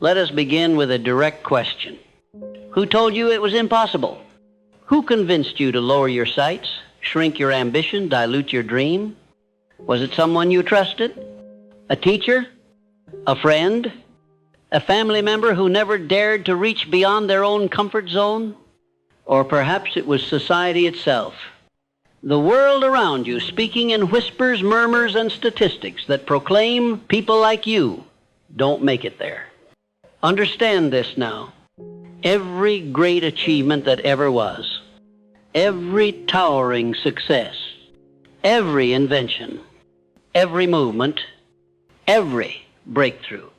Let us begin with a direct question. Who told you it was impossible? Who convinced you to lower your sights, shrink your ambition, dilute your dream? Was it someone you trusted? A teacher? A friend? A family member who never dared to reach beyond their own comfort zone? Or perhaps it was society itself, the world around you, speaking in whispers, murmurs, and statistics that proclaim people like you don't make it there. Understand this now. Every great achievement that ever was, every towering success, every invention, every movement, every breakthrough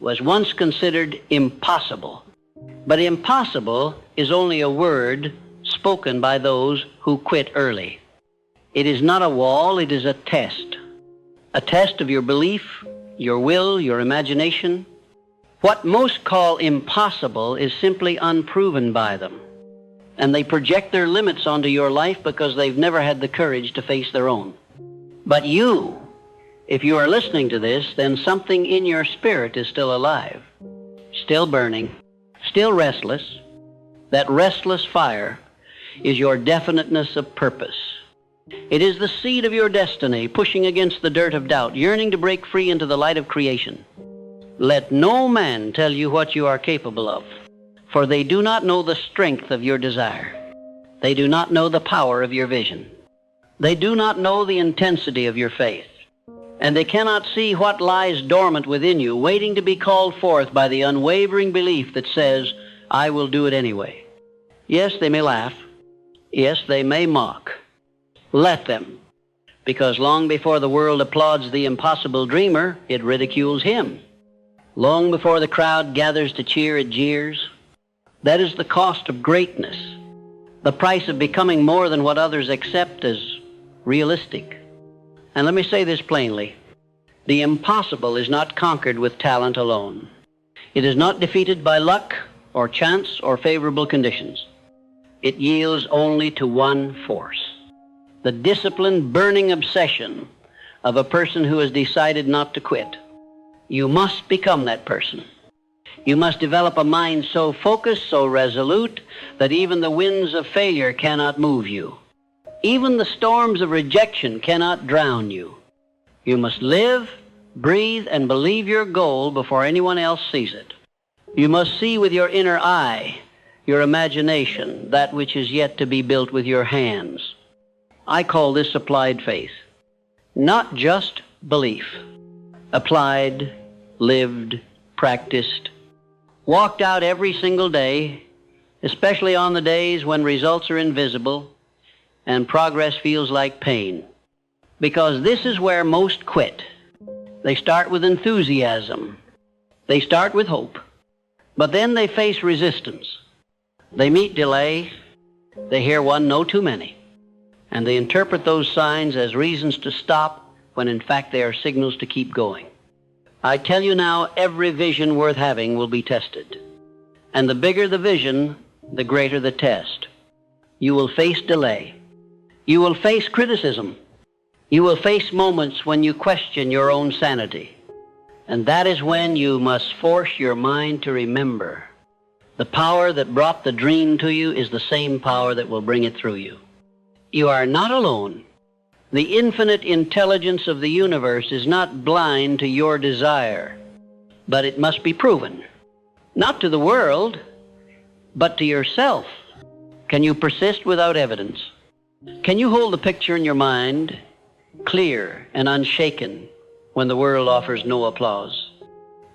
was once considered impossible. But impossible is only a word spoken by those who quit early. It is not a wall, it is a test of your belief, your will, your imagination. What most call impossible is simply unproven by them, and they project their limits onto your life because they've never had the courage to face their own. But you, if you are listening to this, then something in your spirit is still alive, still burning, still restless. That restless fire is your definiteness of purpose. It is the seed of your destiny, pushing against the dirt of doubt, yearning to break free into the light of creation. Let no man tell you what you are capable of, for they do not know the strength of your desire. They do not know the power of your vision. They do not know the intensity of your faith. And they cannot see what lies dormant within you, waiting to be called forth by the unwavering belief that says, I will do it anyway. Yes, they may laugh. Yes, they may mock. Let them, because long before the world applauds the impossible dreamer, it ridicules him. Long before the crowd gathers to cheer, it jeers. That is the cost of greatness, the price of becoming more than what others accept as realistic. And let me say this plainly. The impossible is not conquered with talent alone. It is not defeated by luck or chance or favorable conditions. It yields only to one force, the disciplined, burning obsession of a person who has decided not to quit. You must become that person. You must develop a mind so focused, so resolute, that even the winds of failure cannot move you. Even the storms of rejection cannot drown you. You must live, breathe, and believe your goal before anyone else sees it. You must see with your inner eye, your imagination, that which is yet to be built with your hands. I call this applied faith. Not just belief. Applied, lived, practiced, walked out every single day, especially on the days when results are invisible and progress feels like pain. Because this is where most quit. They start with enthusiasm. They start with hope. But then they face resistance. They meet delay. They hear one no too many. And they interpret those signs as reasons to stop when in fact they are signals to keep going. I tell you now, every vision worth having will be tested. And the bigger the vision, the greater the test. You will face delay. You will face criticism. You will face moments when you question your own sanity. And that is when you must force your mind to remember the power that brought the dream to you is the same power that will bring it through you. You are not alone. The infinite intelligence of the universe is not blind to your desire, but it must be proven. Not to the world, but to yourself. Can you persist without evidence? Can you hold the picture in your mind, clear and unshaken, when the world offers no applause?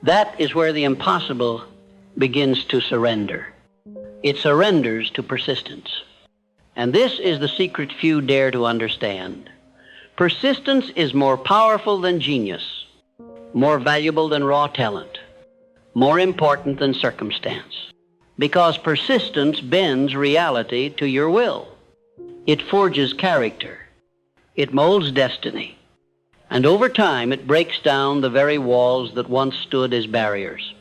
That is where the impossible begins to surrender. It surrenders to persistence. And this is the secret few dare to understand. Persistence is more powerful than genius, more valuable than raw talent, more important than circumstance. Because persistence bends reality to your will. It forges character. It molds destiny. And over time, it breaks down the very walls that once stood as barriers.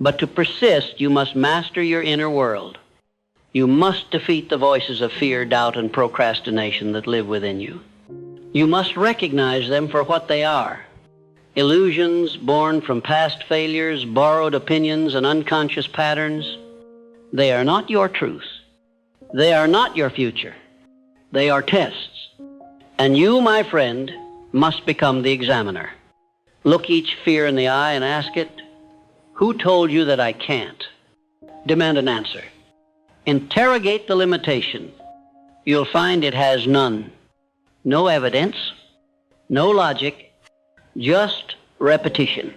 But to persist, you must master your inner world. You must defeat the voices of fear, doubt, and procrastination that live within you. You must recognize them for what they are. illusions born from past failures, borrowed opinions, and unconscious patterns. They are not your truth. They are not your future. They are tests. And you, my friend, must become the examiner. Look each fear in the eye and ask it, who told you that I can't? Demand an answer. Interrogate the limitation. You'll find it has none. No evidence, no logic, just repetition.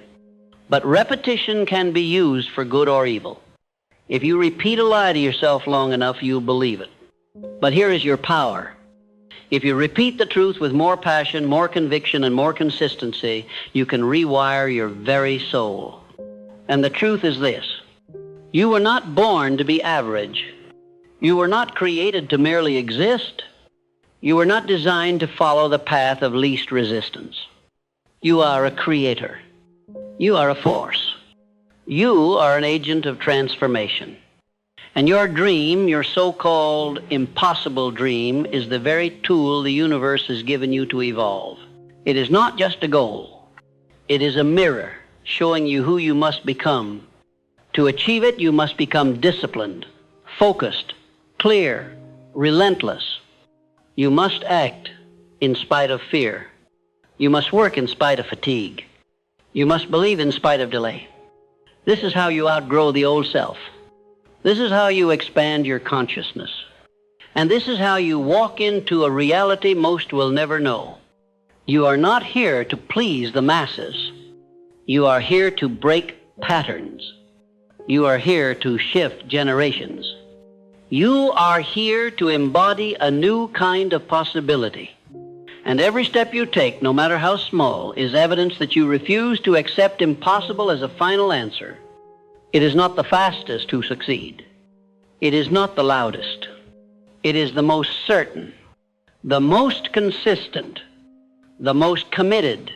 But repetition can be used for good or evil. If you repeat a lie to yourself long enough, you'll believe it. But here is your power. If you repeat the truth with more passion, more conviction, and more consistency, you can rewire your very soul. And the truth is this: you were not born to be average. You were not created to merely exist. You were not designed to follow the path of least resistance. You are a creator. You are a force. You are an agent of transformation. And your dream, your so-called impossible dream, is the very tool the universe has given you to evolve. It is not just a goal. It is a mirror showing you who you must become. To achieve it, you must become disciplined, focused, clear, relentless. You must act in spite of fear. You must work in spite of fatigue. You must believe in spite of delay. This is how you outgrow the old self. This is how you expand your consciousness. And this is how you walk into a reality most will never know. You are not here to please the masses. You are here to break patterns. You are here to shift generations. You are here to embody a new kind of possibility. And every step you take, no matter how small, is evidence that you refuse to accept impossible as a final answer. It is not the fastest who succeed. It is not the loudest. It is the most certain, the most consistent, the most committed.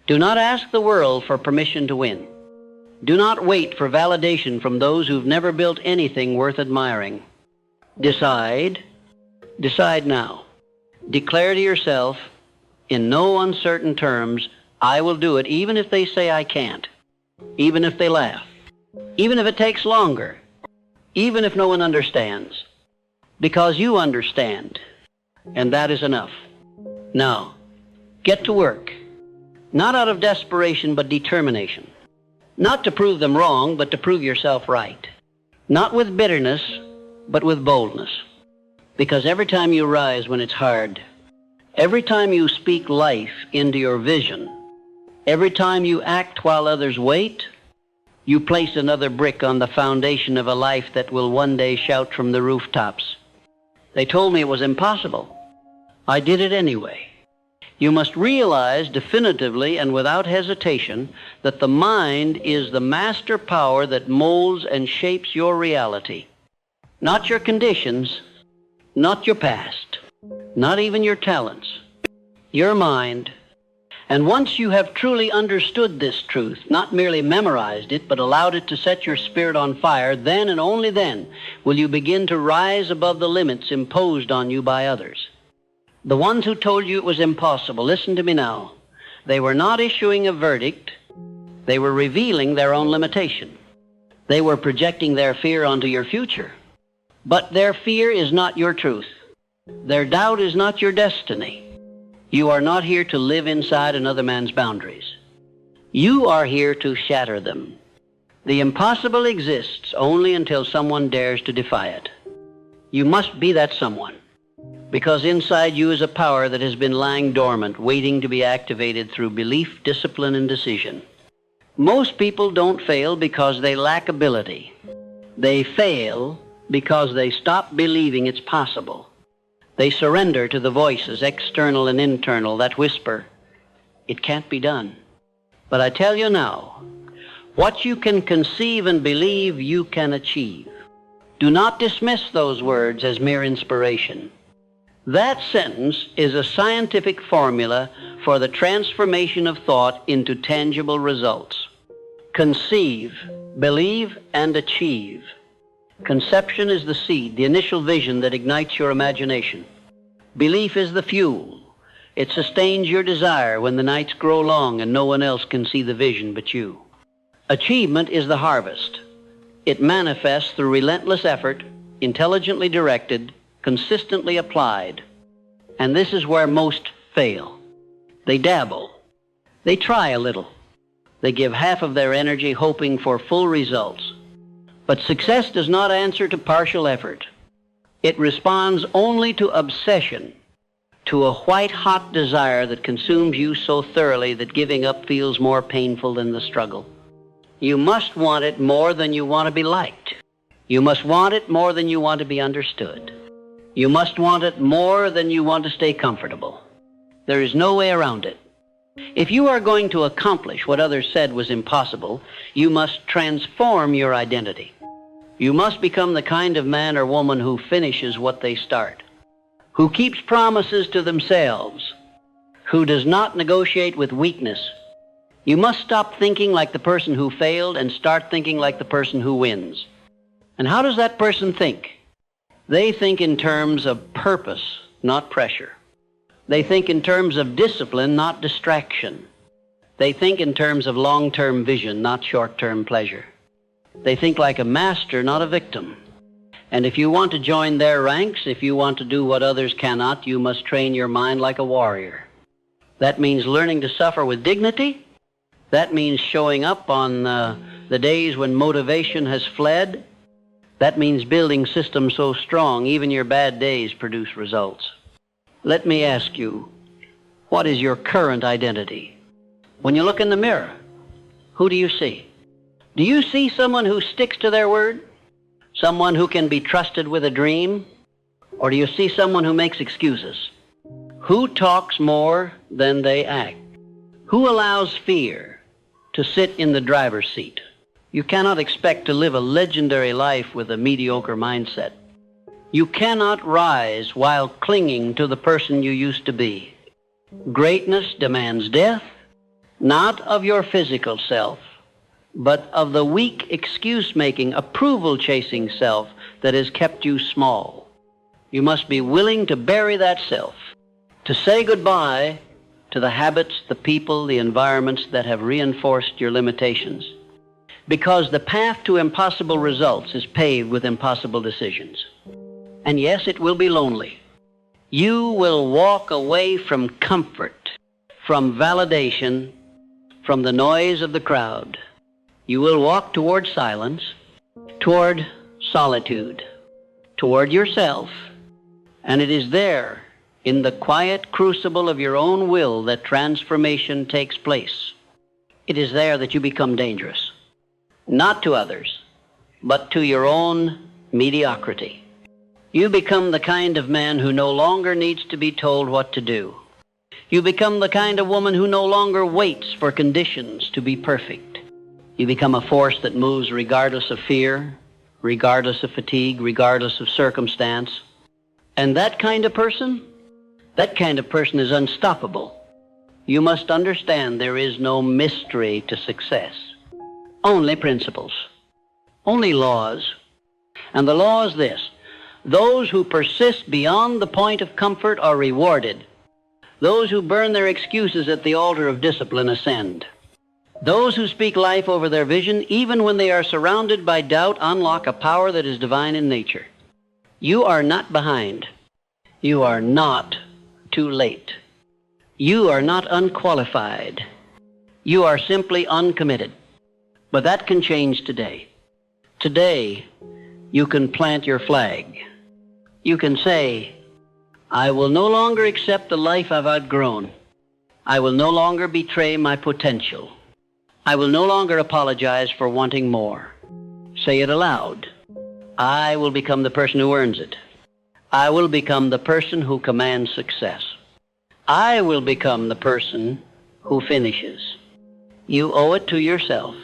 Do not ask the world for permission to win. Do not wait for validation from those who've never built anything worth admiring. Decide now. Declare to yourself, in no uncertain terms, I will do it, even if they say I can't, even if they laugh, even if it takes longer, even if no one understands, because you understand, and that is enough. Now, get to work, not out of desperation, but determination. Not to prove them wrong, but to prove yourself right. Not with bitterness, but with boldness. Because every time you rise when it's hard, every time you speak life into your vision, every time you act while others wait, you place another brick on the foundation of a life that will one day shout from the rooftops, "They told me it was impossible. I did it anyway." You must realize definitively and without hesitation that the mind is the master power that molds and shapes your reality. Not your conditions, not your past, not even your talents, your mind. And once you have truly understood this truth, not merely memorized it, but allowed it to set your spirit on fire, then and only then will you begin to rise above the limits imposed on you by others. The ones who told you it was impossible, listen to me now. They were not issuing a verdict. They were revealing their own limitation. They were projecting their fear onto your future. But their fear is not your truth. Their doubt is not your destiny. You are not here to live inside another man's boundaries. You are here to shatter them. The impossible exists only until someone dares to defy it. You must be that someone, because inside you is a power that has been lying dormant, waiting to be activated through belief, discipline, and decision. Most people don't fail because they lack ability. They fail because they stop believing it's possible. They surrender to the voices, external and internal, that whisper, "It can't be done." But I tell you now, what you can conceive and believe, you can achieve. Do not dismiss those words as mere inspiration. That sentence is a scientific formula for the transformation of thought into tangible results. Conceive, believe, and achieve. Conception is the seed, the initial vision that ignites your imagination. Belief is the fuel. It sustains your desire when the nights grow long and no one else can see the vision but you. Achievement is the harvest. It manifests through relentless effort, intelligently directed, consistently applied. And this is where most fail. They dabble. They try a little. They give half of their energy hoping for full results. But success does not answer to partial effort. It responds only to obsession, to a white-hot desire that consumes you so thoroughly that giving up feels more painful than the struggle. You must want it more than you want to be liked. You must want it more than you want to be understood. You must want it more than you want to stay comfortable. There is no way around it. If you are going to accomplish what others said was impossible, you must transform your identity. You must become the kind of man or woman who finishes what they start, who keeps promises to themselves, who does not negotiate with weakness. You must stop thinking like the person who failed and start thinking like the person who wins. And how does that person think? They think in terms of purpose, not pressure. They think in terms of discipline, not distraction. They think in terms of long-term vision, not short-term pleasure. They think like a master, not a victim. And if you want to join their ranks, if you want to do what others cannot, you must train your mind like a warrior. That means learning to suffer with dignity. That means showing up on the days when motivation has fled. That means building systems so strong, even your bad days produce results. Let me ask you, what is your current identity? When you look in the mirror, who do you see? Do you see someone who sticks to their word? Someone who can be trusted with a dream? Or do you see someone who makes excuses? Who talks more than they act? Who allows fear to sit in the driver's seat? You cannot expect to live a legendary life with a mediocre mindset. You cannot rise while clinging to the person you used to be. Greatness demands death, not of your physical self, but of the weak, excuse-making, approval-chasing self that has kept you small. You must be willing to bury that self, to say goodbye to the habits, the people, the environments that have reinforced your limitations. Because the path to impossible results is paved with impossible decisions. And yes, it will be lonely. You will walk away from comfort, from validation, from the noise of the crowd. You will walk toward silence, toward solitude, toward yourself. And it is there, in the quiet crucible of your own will, that transformation takes place. It is there that you become dangerous, not to others, but to your own mediocrity. You become the kind of man who no longer needs to be told what to do. You become the kind of woman who no longer waits for conditions to be perfect. You become a force that moves regardless of fear, regardless of fatigue, regardless of circumstance. And that kind of person is unstoppable. You must understand there is no mystery to success. Only principles. Only laws. And the law is this: those who persist beyond the point of comfort are rewarded. Those who burn their excuses at the altar of discipline ascend. Those who speak life over their vision, even when they are surrounded by doubt, unlock a power that is divine in nature. You are not behind. You are not too late. You are not unqualified. You are simply uncommitted. But that can change today. Today, you can plant your flag. You can say, I will no longer accept the life I've outgrown. I will no longer betray my potential. I will no longer apologize for wanting more. Say it aloud. I will become the person who earns it. I will become the person who commands success. I will become the person who finishes. You owe it to yourself.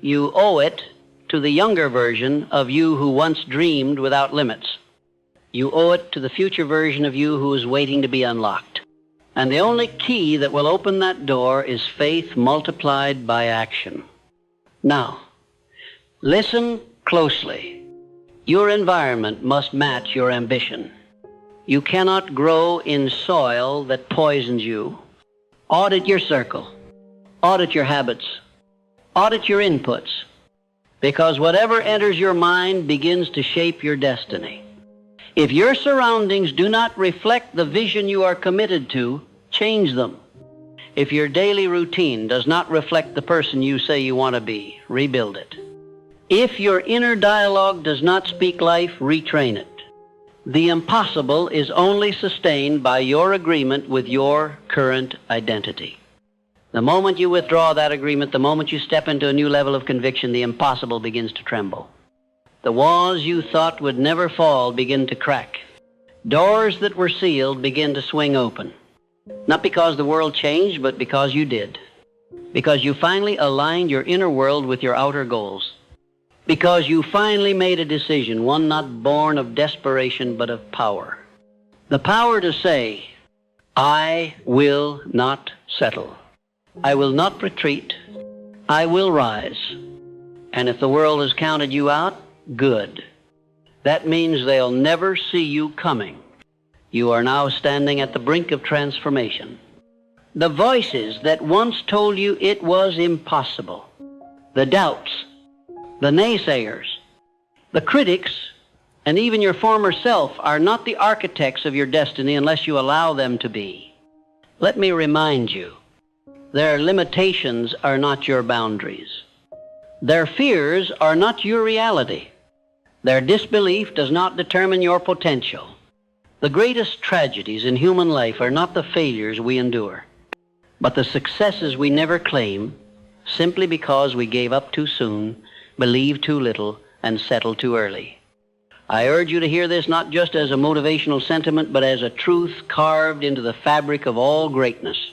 You owe it to the younger version of you who once dreamed without limits. You owe it to the future version of you who is waiting to be unlocked. And the only key that will open that door is faith multiplied by action. Now, listen closely. Your environment must match your ambition. You cannot grow in soil that poisons you. Audit your circle. Audit your habits. Audit your inputs. Because whatever enters your mind begins to shape your destiny. If your surroundings do not reflect the vision you are committed to, change them. If your daily routine does not reflect the person you say you want to be, rebuild it. If your inner dialogue does not speak life, retrain it. The impossible is only sustained by your agreement with your current identity. The moment you withdraw that agreement, the moment you step into a new level of conviction, the impossible begins to tremble. The walls you thought would never fall begin to crack. Doors that were sealed begin to swing open. Not because the world changed, but because you did. Because you finally aligned your inner world with your outer goals. Because you finally made a decision, one not born of desperation, but of power. The power to say, I will not settle. I will not retreat. I will rise. And if the world has counted you out, good. That means they'll never see you coming. You are now standing at the brink of transformation. The voices that once told you it was impossible, the doubts, the naysayers, the critics, and even your former self are not the architects of your destiny unless you allow them to be. Let me remind you, their limitations are not your boundaries. Their fears are not your reality. Their disbelief does not determine your potential. The greatest tragedies in human life are not the failures we endure, but the successes we never claim simply because we gave up too soon, believed too little, and settled too early. I urge you to hear this not just as a motivational sentiment, but as a truth carved into the fabric of all greatness.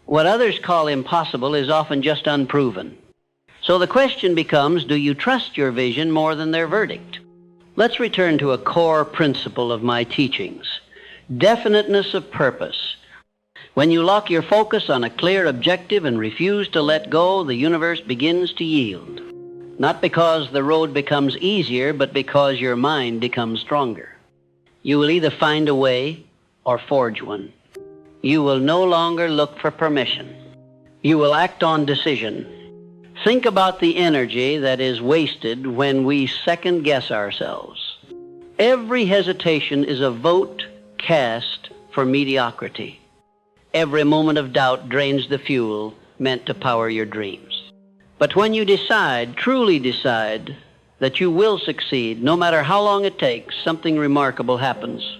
What others call impossible is often just unproven. So the question becomes, do you trust your vision more than their verdict? Let's return to a core principle of my teachings: definiteness of purpose. When you lock your focus on a clear objective and refuse to let go, the universe begins to yield. Not because the road becomes easier, but because your mind becomes stronger. You will either find a way or forge one. You will no longer look for permission. You will act on decision. Think about the energy that is wasted when we second-guess ourselves. Every hesitation is a vote cast for mediocrity. Every moment of doubt drains the fuel meant to power your dreams. But when you decide, truly decide, that you will succeed, no matter how long it takes, something remarkable happens.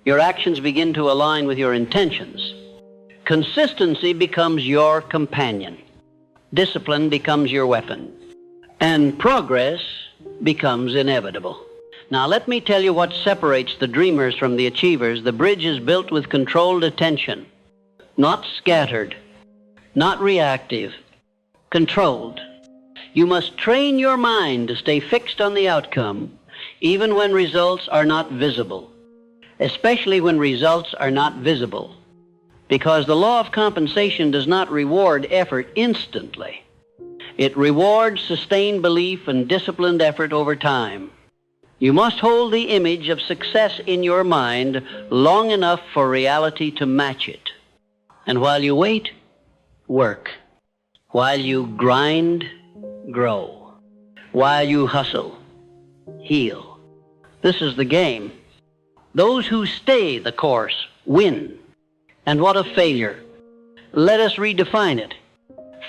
Your actions begin to align with your intentions. Consistency becomes your companion. Discipline becomes your weapon. And progress becomes inevitable. Now let me tell you what separates the dreamers from the achievers. The bridge is built with controlled attention, not scattered, not reactive, controlled. You must train your mind to stay fixed on the outcome, even when results are not visible, especially when results are not visible, because the law of compensation does not reward effort instantly. It rewards sustained belief and disciplined effort over time. You must hold the image of success in your mind long enough for reality to match it. And while you wait, work. While you grind, grow. While you hustle, heal. This is the game. Those who stay the course win. And what of failure? Let us redefine it.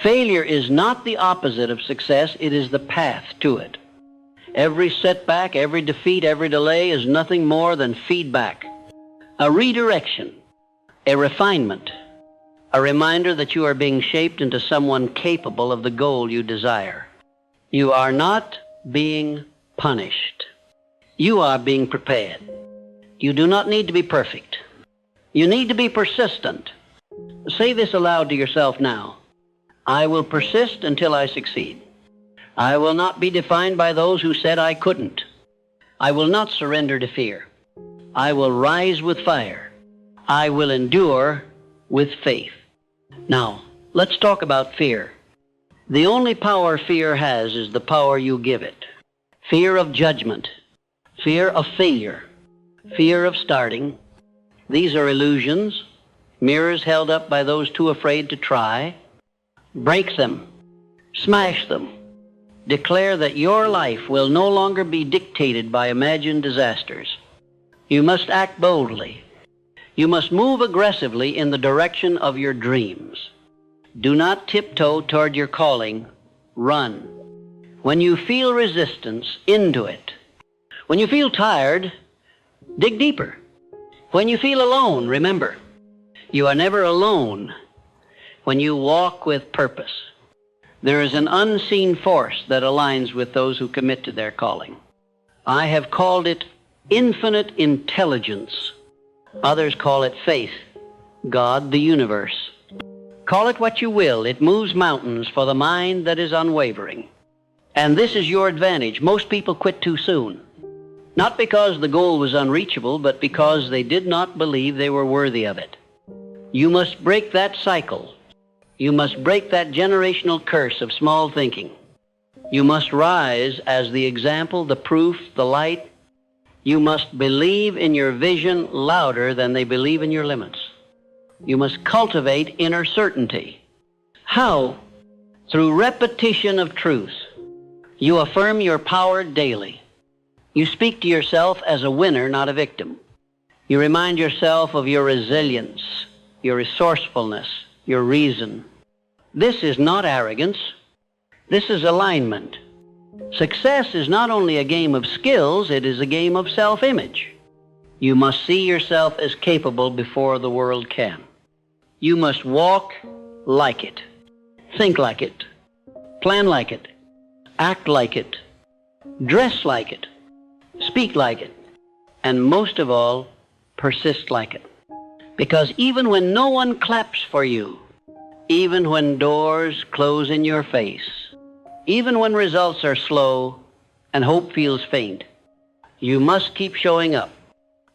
Failure is not the opposite of success, it is the path to it. Every setback, every defeat, every delay is nothing more than feedback, a redirection, a refinement, a reminder that you are being shaped into someone capable of the goal you desire. You are not being punished. You are being prepared. You do not need to be perfect. You need to be persistent. Say this aloud to yourself now. I will persist until I succeed. I will not be defined by those who said I couldn't. I will not surrender to fear. I will rise with fire. I will endure with faith. Now, let's talk about fear. The only power fear has is the power you give it. Fear of judgment, fear of failure, fear of starting, These are illusions, mirrors held up by those too afraid to try. Break them, smash them. Declare that your life will no longer be dictated by imagined disasters. You must act boldly. You must move aggressively in the direction of your dreams. Do not tiptoe toward your calling. Run. When you feel resistance, into it. When you feel tired, dig deeper. When you feel alone, remember, you are never alone when you walk with purpose. There is an unseen force that aligns with those who commit to their calling. I have called it infinite intelligence. Others call it faith, God, the universe. Call it what you will. It moves mountains for the mind that is unwavering. And this is your advantage. Most people quit too soon. Not because the goal was unreachable, but because they did not believe they were worthy of it. You must break that cycle. You must break that generational curse of small thinking. You must rise as the example, the proof, the light. You must believe in your vision louder than they believe in your limits. You must cultivate inner certainty. How? Through repetition of truth. You affirm your power daily. You speak to yourself as a winner, not a victim. You remind yourself of your resilience, your resourcefulness, your reason. This is not arrogance. This is alignment. Success is not only a game of skills, it is a game of self-image. You must see yourself as capable before the world can. You must walk like it, think like it, plan like it, act like it, dress like it, speak like it, and most of all, persist like it. Because even when no one claps for you, even when doors close in your face, even when results are slow and hope feels faint, you must keep showing up.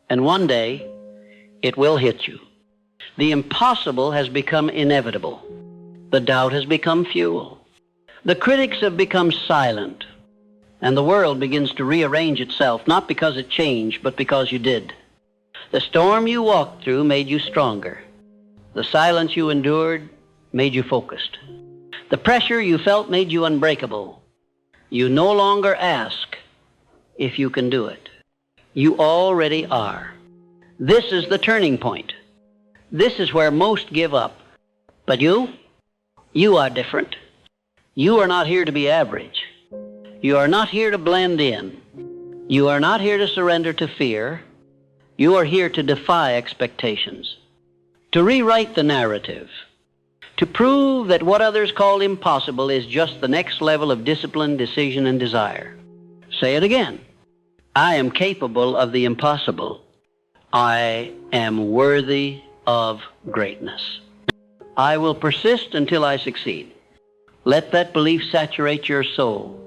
And one day, it will hit you. The impossible has become inevitable. The doubt has become fuel. The critics have become silent. And the world begins to rearrange itself, not because it changed, but because you did. The storm you walked through made you stronger. The silence you endured made you focused. The pressure you felt made you unbreakable. You no longer ask if you can do it. You already are. This is the turning point. This is where most give up. But you are different. You are not here to be average. You are not here to blend in. You are not here to surrender to fear. You are here to defy expectations, to rewrite the narrative, to prove that what others call impossible is just the next level of discipline, decision, and desire. Say it again. I am capable of the impossible. I am worthy of greatness. I will persist until I succeed. Let that belief saturate your soul.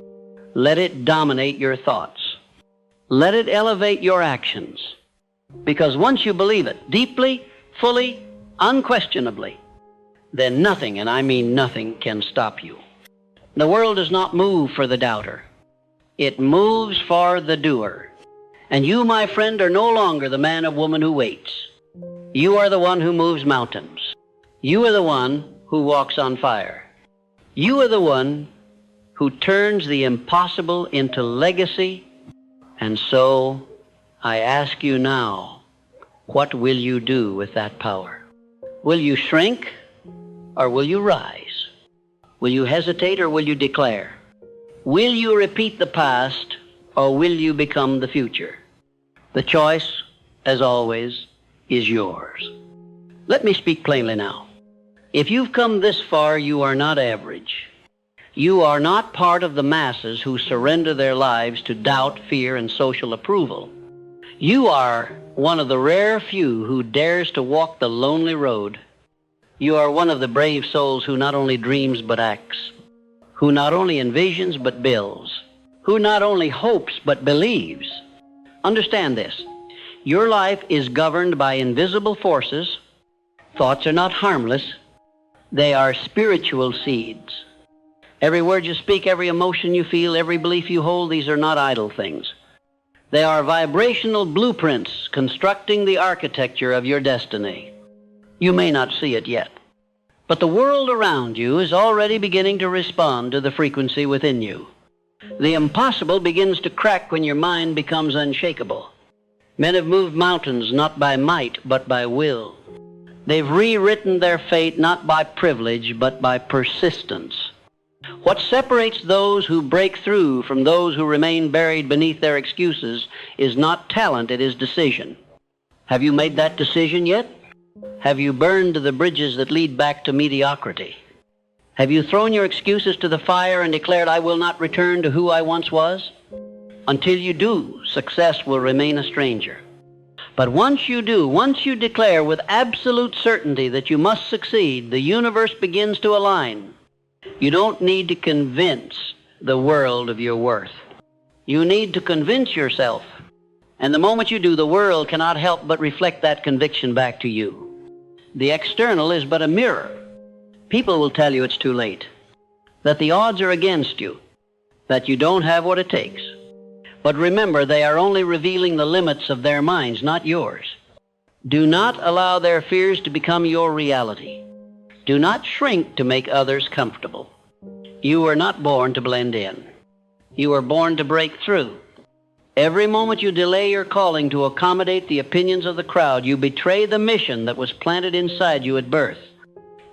Let it dominate your thoughts. Let it elevate your actions. Because once you believe it deeply, fully, unquestionably, then nothing, and I mean nothing, can stop you. The world does not move for the doubter. It moves for the doer. And you, my friend, are no longer the man or woman who waits. You are the one who moves mountains. You are the one who walks on fire. You are the one who turns the impossible into legacy. And so I ask you now, what will you do with that power? Will you shrink or will you rise? Will you hesitate or will you declare? Will you repeat the past or will you become the future? The choice, as always, is yours. Let me speak plainly now. If you've come this far, you are not average. You are not part of the masses who surrender their lives to doubt, fear, and social approval. You are one of the rare few who dares to walk the lonely road. You are one of the brave souls who not only dreams but acts, who not only envisions but builds, who not only hopes but believes. Understand this. Your life is governed by invisible forces. Thoughts are not harmless. They are spiritual seeds. Every word you speak, every emotion you feel, every belief you hold, these are not idle things. They are vibrational blueprints constructing the architecture of your destiny. You may not see it yet, but the world around you is already beginning to respond to the frequency within you. The impossible begins to crack when your mind becomes unshakable. Men have moved mountains not by might, but by will. They've rewritten their fate not by privilege, but by persistence. What separates those who break through from those who remain buried beneath their excuses is not talent, it is decision. Have you made that decision yet? Have you burned the bridges that lead back to mediocrity? Have you thrown your excuses to the fire and declared, "I will not return to who I once was"? Until you do, success will remain a stranger. But once you do, once you declare with absolute certainty that you must succeed, the universe begins to align. You don't need to convince the world of your worth. You need to convince yourself. And the moment you do, the world cannot help but reflect that conviction back to you. The external is but a mirror. People will tell you it's too late, that the odds are against you, that you don't have what it takes. But remember, they are only revealing the limits of their minds, not yours. Do not allow their fears to become your reality. Do not shrink to make others comfortable. You were not born to blend in. You were born to break through. Every moment you delay your calling to accommodate the opinions of the crowd, you betray the mission that was planted inside you at birth.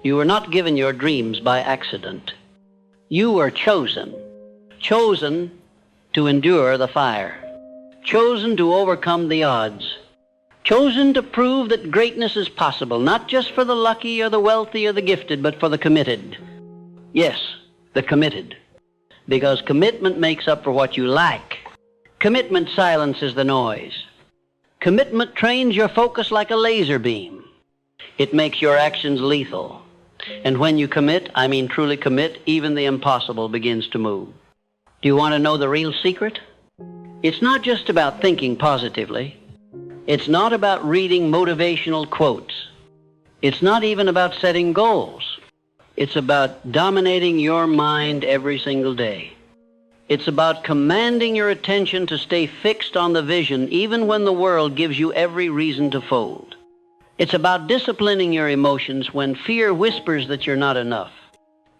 You were not given your dreams by accident. You were chosen to endure the fire, chosen to overcome the odds, chosen to prove that greatness is possible, not just for the lucky or the wealthy or the gifted, but for the committed. Yes, the committed, because commitment makes up for what you lack. Commitment silences the noise. Commitment trains your focus like a laser beam. It makes your actions lethal. And when you commit, I mean truly commit, even the impossible begins to move. Do you want to know the real secret? It's not just about thinking positively. It's not about reading motivational quotes. It's not even about setting goals. It's about dominating your mind every single day. It's about commanding your attention to stay fixed on the vision even when the world gives you every reason to fold. It's about disciplining your emotions when fear whispers that you're not enough.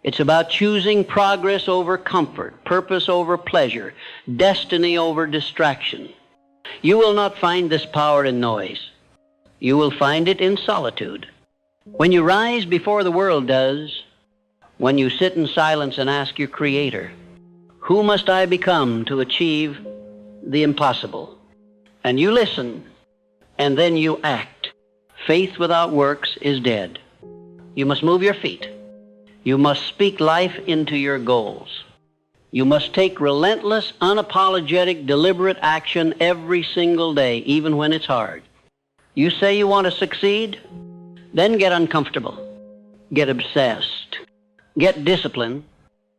It's about choosing progress over comfort, purpose over pleasure, destiny over distraction. You will not find this power in noise. You will find it in solitude. When you rise before the world does, when you sit in silence and ask your Creator, "Who must I become to achieve the impossible?" And you listen, and then you act. Faith without works is dead. You must move your feet. You must speak life into your goals. You must take relentless, unapologetic, deliberate action every single day, even when it's hard. You say you want to succeed? Then get uncomfortable. Get obsessed. Get disciplined.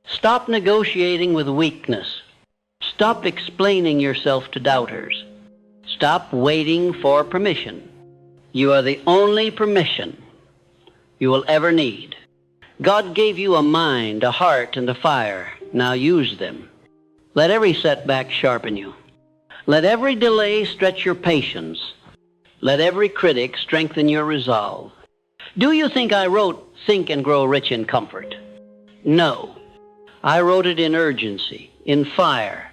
Stop negotiating with weakness. Stop explaining yourself to doubters. Stop waiting for permission. You are the only permission you will ever need. God gave you a mind, a heart, and a fire. Now use them. Let every setback sharpen you. Let every delay stretch your patience. Let every critic strengthen your resolve. Do you think I wrote Think and Grow Rich in Comfort? No. I wrote it in urgency, in fire,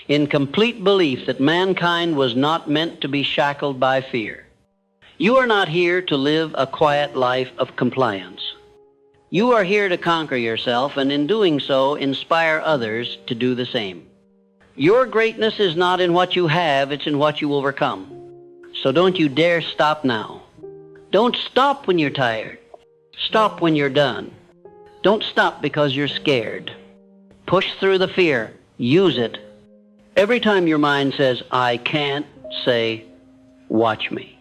in complete belief that mankind was not meant to be shackled by fear. You are not here to live a quiet life of compliance. You are here to conquer yourself, and in doing so, inspire others to do the same. Your greatness is not in what you have, it's in what you overcome. So don't you dare stop now. Don't stop when you're tired. Stop when you're done. Don't stop because you're scared. Push through the fear. Use it. Every time your mind says, "I can't," say, "Watch me."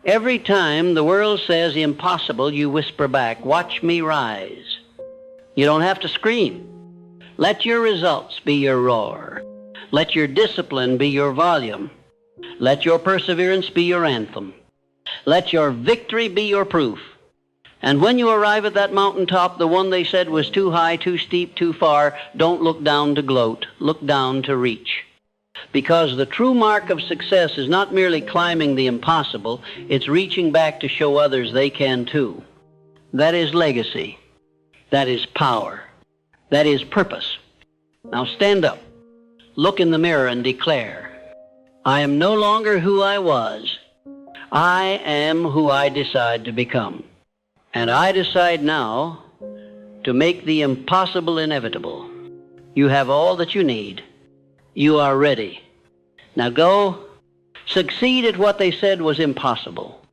Every time the world says impossible, you whisper back, "Watch me rise." You don't have to scream. Let your results be your roar. Let your discipline be your volume. Let your perseverance be your anthem. Let your victory be your proof. And when you arrive at that mountaintop, the one they said was too high, too steep, too far, don't look down to gloat. Look down to reach. Because the true mark of success is not merely climbing the impossible, it's reaching back to show others they can too. That is legacy. That is power. That is purpose. Now stand up, look in the mirror and declare, I am no longer who I was. I am who I decide to become. And I decide now to make the impossible inevitable. You have all that you need. You are ready. Now go succeed at what they said was impossible.